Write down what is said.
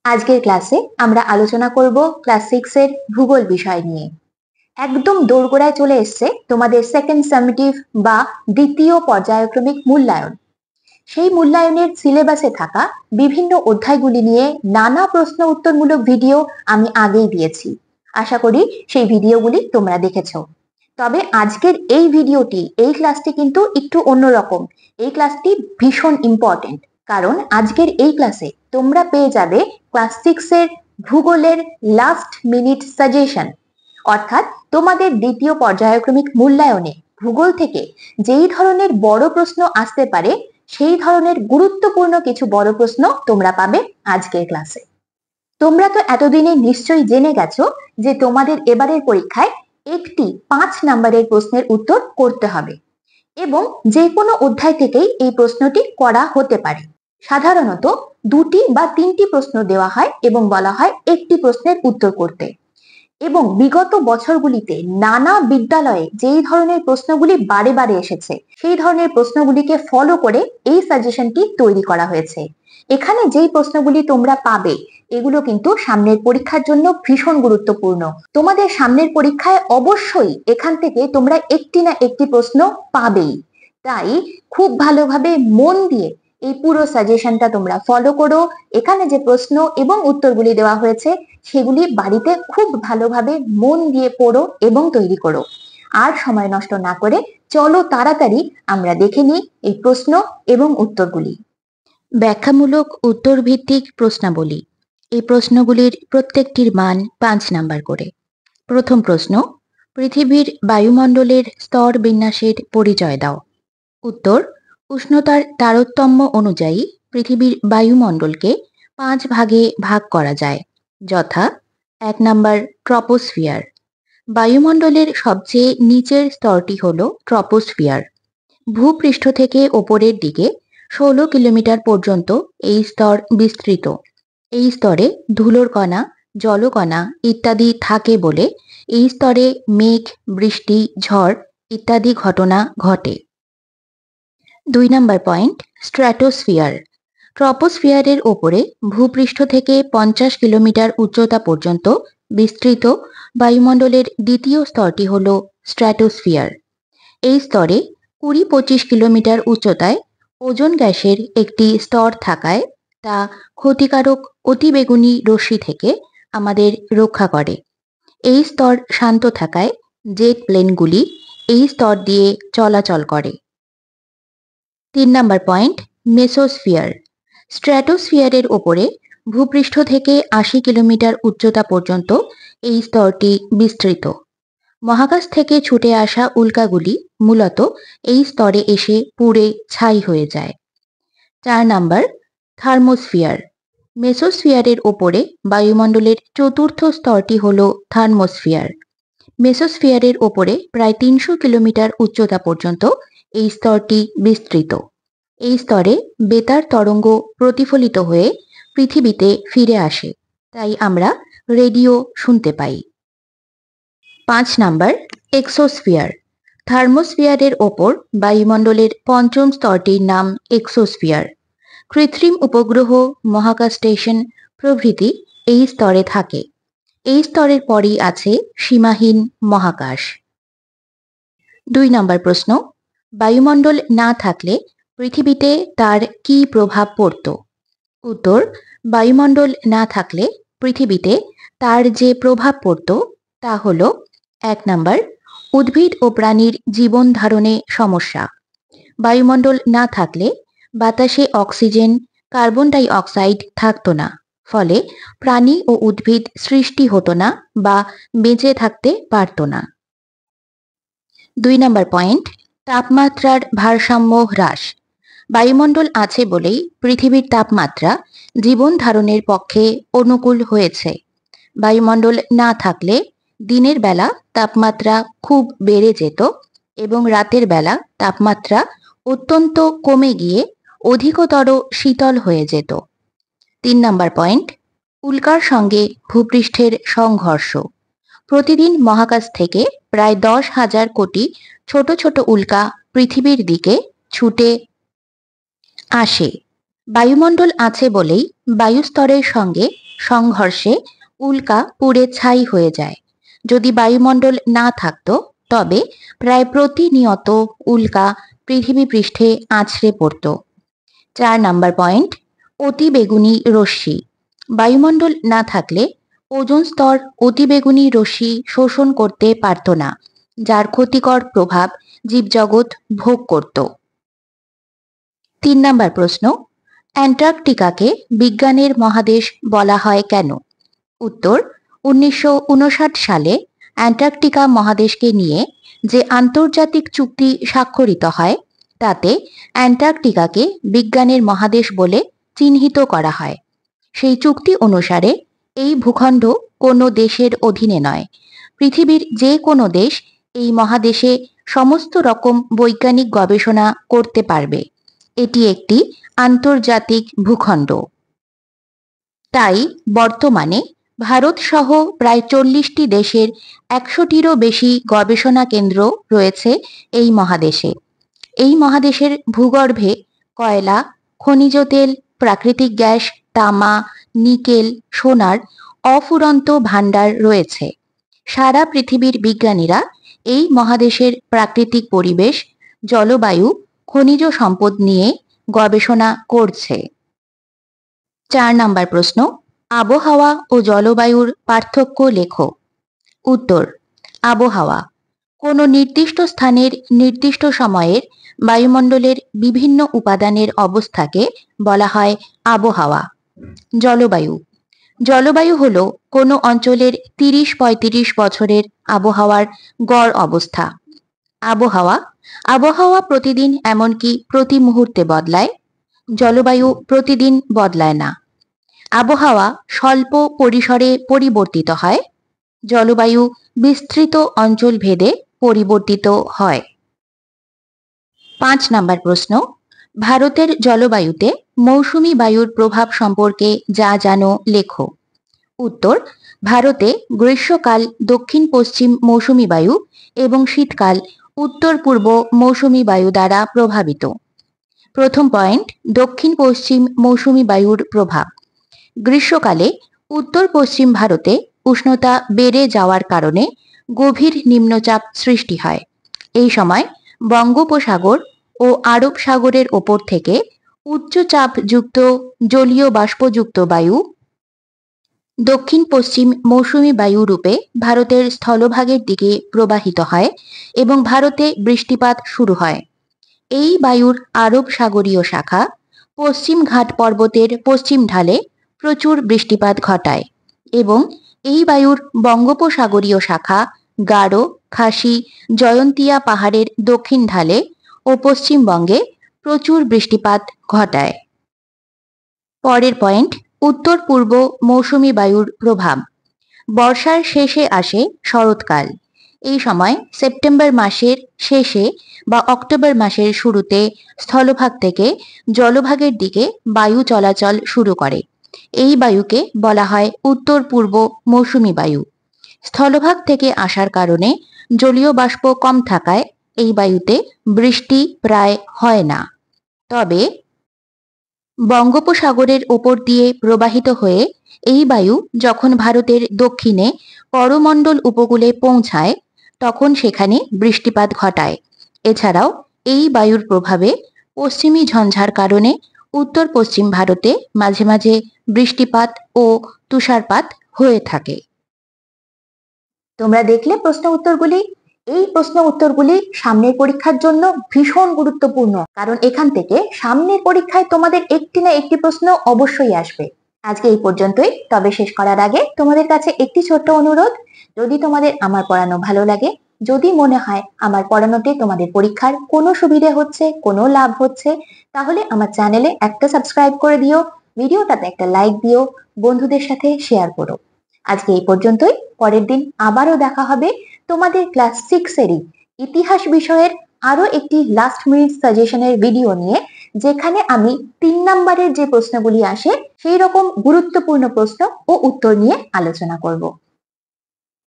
আজকের ক্লাসে আমরা আলোচনা করব ক্লাস 6 এর ভূগোল বিষয় নিয়ে। একদম দোরগোড়ায় চলে এসছে তোমাদের সেকেন্ড সামেটিভ বা দ্বিতীয় পর্যায়ক্রমিক মূল্যায়ন। সেই মূল্যায়নের সিলেবাসে থাকা বিভিন্ন অধ্যায়গুলি নিয়ে নানা প্রশ্ন উত্তরমূলক ভিডিও আমি আগেই দিয়েছি। আশা করি সেই ভিডিওগুলি তোমরা দেখেছো। তবে আজকের এই ভিডিওটি, এই ক্লাসটি কিন্তু একটু অন্যরকম। এই ক্লাসটি ভীষণ ইম্পর্টেন্ট, কারণ আজকের এই ক্লাসে তোমরা পেয়ে যাবে ক্লাস 6 এর ভূগোলের লাস্ট মিনিট সাজেশন। অর্থাৎ তোমাদের দ্বিতীয় পর্যায়ক্রমিক মূল্যায়নে ভূগোল থেকে যেই ধরনের বড় প্রশ্ন আসতে পারে, সেই ধরনের গুরুত্বপূর্ণ কিছু বড় প্রশ্ন তোমরা পাবে আজকের ক্লাসে। তোমরা তো এতদিনে নিশ্চয়ই জেনে গেছো যে তোমাদের এবারের পরীক্ষায় একটি 5 নম্বরের প্রশ্নের উত্তর করতে হবে এবং যে কোনো অধ্যায় থেকেই এই প্রশ্নটি করা হতে পারে। সাধারণত 2টি বা 3টি প্রশ্ন দেওয়া হয় এবং বলা হয় একটি প্রশ্নের উত্তর করতে। এবং বিগত বছরগুলিতে নানা বিদ্যালয়ে যেই ধরনের প্রশ্নগুলি বারে বারে এসেছে, সেই ধরনের প্রশ্নগুলিকে ফলো করে এই সাজেশনটি তৈরি করা হয়েছে। এখানে যেই প্রশ্নগুলি তোমরা পাবে, এগুলো কিন্তু সামনের পরীক্ষার জন্য ভীষণ গুরুত্বপূর্ণ। তোমাদের সামনের পরীক্ষায় অবশ্যই এখান থেকে তোমরা একটি না একটি প্রশ্ন পাবেই। তাই খুব ভালোভাবে মন দিয়ে এই পুরো সাজেশনটা তোমরা ফলো করো। এখানে যে প্রশ্ন এবং উত্তরগুলি দেওয়া হয়েছে, সেগুলি বাড়িতে খুব ভালোভাবে মন দিয়ে পড়ো এবং তৈরি করো। আর সময় নষ্ট না করে চলো তাড়াতাড়ি আমরা দেখে নিই এই প্রশ্ন এবং উত্তরগুলি। ব্যাখ্যামূলক উত্তর ভিত্তিক প্রশ্নাবলী। এই প্রশ্নগুলির প্রত্যেকটির মান 5 নাম্বার করে। প্রথম প্রশ্ন, পৃথিবীর বায়ুমণ্ডলের স্তর বিন্যাসের পরিচয় দাও। উত্তর, উষ্ণতার তারতম্য অনুযায়ী পৃথিবীর বায়ুমণ্ডলকে 5 ভাগে ভাগ করা যায়, যথা 1 নাম্বার ট্রপোস্ফিয়ার। বায়ুমণ্ডলের সবচেয়ে নিচের স্তরটি হল ট্রপোস্ফিয়ার। ভূপৃষ্ঠ থেকে ওপরের দিকে 16 কিলোমিটার পর্যন্ত এই স্তর বিস্তৃত। এই স্তরে ধুলোর কণা, জলকণা ইত্যাদি থাকে বলে এই স্তরে মেঘ, বৃষ্টি, ঝড় ইত্যাদি ঘটনা ঘটে। 2 নাম্বার পয়েন্ট, স্ট্র্যাটোস্ফিয়ার। ট্রপোস্ফিয়ারের ওপরে ভূপৃষ্ঠ থেকে 50 কিলোমিটার উচ্চতা পর্যন্ত বিস্তৃত বায়ুমণ্ডলের দ্বিতীয় স্তরটি হল স্ট্র্যাটোস্ফিয়ার। এই স্তরে 20-25 কিলোমিটার উচ্চতায় ওজোন গ্যাসের একটি স্তর থাকায় তা ক্ষতিকারক অতিবেগুনি রশ্মি থেকে আমাদের রক্ষা করে। এই স্তর শান্ত থাকায় জেট প্লেনগুলি এই স্তর দিয়ে চলাচল করে। 3 নাম্বার পয়েন্ট, মেসোস্ফিয়ার। স্ট্র্যাটোস্ফিয়ারের ওপরে ভূপৃষ্ঠ থেকে 80 কিলোমিটার উচ্চতা পর্যন্ত এই স্তরটি বিস্তৃত। মহাকাশ থেকে ছুটে আসা উল্কাগুলি মূলত এই স্তরে এসে পুড়ে ছাই হয়ে যায়। 4 নাম্বার, থার্মোস্ফিয়ার। মেসোস্ফিয়ারের ওপরে বায়ুমণ্ডলের চতুর্থ স্তরটি হল থার্মোস্ফিয়ার। মেসোস্ফিয়ারের ওপরে প্রায় 300 কিলোমিটার উচ্চতা পর্যন্ত এই স্তরটি বিস্তৃত। এই স্তরে বেতার তরঙ্গ প্রতিফলিত হয়ে পৃথিবীতে ফিরে আসে, তাই আমরা রেডিও শুনতে পাই। 5 নাম্বার, এক্সোস্ফিয়ার। থার্মোস্ফিয়ারের ওপর বায়ুমণ্ডলের পঞ্চম স্তরটির নাম এক্সোস্ফিয়ার। কৃত্রিম উপগ্রহ, মহাকাশ স্টেশন প্রভৃতি এই স্তরে থাকে। এই স্তরের পরই আছে সীমাহীন মহাকাশ। 2 নাম্বার প্রশ্ন, বায়ুমণ্ডল না থাকলে পৃথিবীতে তার কি প্রভাব পড়ত? উত্তর, বায়ুমণ্ডল না থাকলে পৃথিবীতে তার যে প্রভাব পড়ত তা হল 1 নাম্বার, উদ্ভিদ ও প্রাণীর জীবন ধারণে সমস্যা। বায়ুমণ্ডল না থাকলে বাতাসে অক্সিজেন, কার্বন ডাই অক্সাইড থাকতো না, ফলে প্রাণী ও উদ্ভিদ সৃষ্টি হতো না বা বেঁচে থাকতে পারত না। 2 নাম্বার পয়েন্ট, তাপমাত্রার ভারসাম্য হ্রাস। বায়ুমণ্ডল আছে বলেই পৃথিবীর তাপমাত্রা জীবন ধারণের পক্ষে অনুকূল হয়েছে। বায়ুমণ্ডল না থাকলে দিনের বেলা তাপমাত্রা খুব বেড়ে যেত এবং রাতের বেলা তাপমাত্রা অত্যন্ত কমে গিয়ে অধিকতর শীতল হয়ে যেত। 3 নাম্বার পয়েন্ট, উল্কার সঙ্গে ভূপৃষ্ঠের সংঘর্ষ। প্রতিদিন মহাকাশ থেকে প্রায় 10,000 কোটি ছোট ছোট উল্কা পৃথিবীর দিকে ছুটে আসে। বায়ুমণ্ডল আছে বলেই বায়ুস্তরের সঙ্গে সংঘর্ষে উল্কা পুড়ে ছাই হয়ে যায়। যদি বায়ুমণ্ডল না থাকতো তবে প্রায় প্রতিনিয়ত উল্কা পৃথিবী পৃষ্ঠে আছড়ে পড়ত। 4 নাম্বার পয়েন্ট, অতিবেগুনি রশ্মি। বায়ুমণ্ডল না থাকলে ওজোন স্তর অতিবেগুনি রশ্মি শোষণ করতে পারত না, যার ক্ষতিকর প্রভাব জীবজগৎ ভোগ করত। 3 নাম্বার প্রশ্ন, অ্যান্টার্কটিকাকে বিজ্ঞানের মহাদেশ বলা হয় কেন? উত্তর, 1959 সালে অ্যান্টার্কটিকা মহাদেশকে নিয়ে যে আন্তর্জাতিক চুক্তি স্বাক্ষরিত হয় তাতে অ্যান্টার্কটিকাকে বিজ্ঞানের মহাদেশ বলে চিহ্নিত করা হয়। সেই চুক্তি অনুসারে এই ভূখণ্ড কোনো দেশের অধীনে নয়। পৃথিবীর যে কোনো দেশ এই মহাদেশে সমস্ত রকম বৈজ্ঞানিক গবেষণা করতে পারবে। এটি একটি আন্তর্জাতিক ভূখণ্ড। তাই বর্তমানে ভারত সহ প্রায় 40টি দেশের 100টিরও বেশি গবেষণা কেন্দ্র রয়েছে এই মহাদেশে। এই মহাদেশের ভূগর্ভে কয়লা, খনিজ তেল, প্রাকৃতিক গ্যাস, তামা, নিকেল, সোনার অফুরন্ত ভাণ্ডার রয়েছে। সারা পৃথিবীর বিজ্ঞানীরা এই মহাদেশের প্রাকৃতিক পরিবেশ, জলবায়ু, খনিজ সম্পদ নিয়ে গবেষণা করছে। 4 নাম্বার প্রশ্ন, আবহাওয়া ও জলবায়ুর পার্থক্য লেখো। উত্তর, আবহাওয়া কোনো নির্দিষ্ট স্থানের নির্দিষ্ট সময়ের বায়ুমণ্ডলের বিভিন্ন উপাদানের অবস্থাকে বলা হয় আবহাওয়া। জলবায়ু, জলবায়ু হলো কোনো অঞ্চলের 30-35 বছরের আবহাওয়ার গড় অবস্থা। আবহাওয়া, আবহাওয়া প্রতিদিন এমনকি প্রতি মুহূর্তে বদলায়। জলবায়ু প্রতিদিন বদলায় না। আবহাওয়া স্বল্প পরিসরে পরিবর্তিত হয়। জলবায়ু বিস্তৃত অঞ্চল ভেদে পরিবর্তিত হয়। 5 নাম্বার প্রশ্ন, ভারতের জলবায়ুতে মৌসুমী বায়ুর প্রভাব সম্পর্কে যা জানো লেখো। উত্তর, ভারতে গ্রীষ্মকাল দক্ষিণ পশ্চিম মৌসুমী বায়ু এবং শীতকাল উত্তর পূর্ব মৌসুমী বায়ু দ্বারা প্রভাবিত। প্রথম পয়েন্ট, দক্ষিণ পশ্চিম মৌসুমী বায়ুর প্রভাব। গ্রীষ্মকালে উত্তর পশ্চিম ভারতে উষ্ণতা বেড়ে যাওয়ার কারণে গভীর নিম্নচাপ সৃষ্টি হয়। এই সময় বঙ্গোপসাগর ও আরব সাগরের ওপর থেকে উচ্চচাপযুক্ত জলীয় বাষ্পযুক্ত বায়ু দক্ষিণ পশ্চিম মৌসুমী বায়ু রূপে ভারতের স্থলভাগের দিকে প্রবাহিত হয় এবং ভারতে বৃষ্টিপাত শুরু হয়। এই বায়ুর আরব সাগরীয় শাখা পশ্চিম ঘাট পর্বতের পশ্চিম ঢালে প্রচুর বৃষ্টিপাত ঘটায় এবং এই বায়ুর বঙ্গোপসাগরীয় শাখা গারো, খাসি, জয়ন্তিয়া পাহাড়ের দক্ষিণ ঢালে ও পশ্চিমবঙ্গে প্রচুর বৃষ্টিপাত ঘটায়। পরের পয়েন্ট, উত্তর পূর্ব মৌসুমী বায়ুর প্রভাব। বর্ষার শেষে আসে শরৎকাল। এই সময় সেপ্টেম্বর মাসের শেষে বা অক্টোবর মাসের শুরুতে স্থলভাগ থেকে জলভাগের দিকে বায়ু চলাচল শুরু করে। এই বায়ুকে বলা হয় উত্তর পূর্ব মৌসুমী বায়ু। স্থলভাগ থেকে আসার কারণে জলীয় বাষ্প কম থাকায় এই বায়ুতে বৃষ্টি প্রায় হয় না। তবে বঙ্গোপসাগরের ওপর দিয়ে প্রবাহিত হয়ে এই বায়ু যখন ভারতের দক্ষিণে করমণ্ডল উপকূলে পৌঁছায় তখন সেখানে বৃষ্টিপাত ঘটায়। এছাড়াও এই বায়ুর প্রভাবে পশ্চিমী ঝঞ্ঝার কারণে উত্তর পশ্চিম ভারতে মাঝে মাঝে বৃষ্টিপাত ও তুষারপাত হয়ে থাকে। তোমরা দেখলে প্রশ্ন উত্তরগুলি। এই প্রশ্ন উত্তরগুলি সামনের পরীক্ষার জন্য ভীষণ গুরুত্বপূর্ণ, কারণ এখান থেকে সামনের পরীক্ষায় তোমাদের একটি না একটি প্রশ্ন অবশ্যই আসবে। আজকে এই পর্যন্তই। তবে শেষ করার আগে তোমাদের কাছে একটি ছোট্ট অনুরোধ, যদি তোমাদের আমার পড়ানো ভালো লাগে, যদি মনে হয় আমার পড়ানোতে তোমাদের পরীক্ষার কোনো সুবিধে হচ্ছে, কোনো লাভ হচ্ছে, তাহলে আমার চ্যানেলে একটা সাবস্ক্রাইব করে দিও, ভিডিওটাতে একটা লাইক দিও, বন্ধুদের সাথে শেয়ার করো। আজকে এই পর্যন্তই। পরের দিন আবারও দেখা হবে তোমাদের ক্লাস 6 এরই ইতিহাস বিষয়ের আরো একটি লাস্ট মিনিট সাজেশনের ভিডিও নিয়ে, যেখানে আমি 3 নম্বরের যে প্রশ্নগুলি আসে সেই রকম গুরুত্বপূর্ণ প্রশ্ন ও উত্তর নিয়ে আলোচনা করব।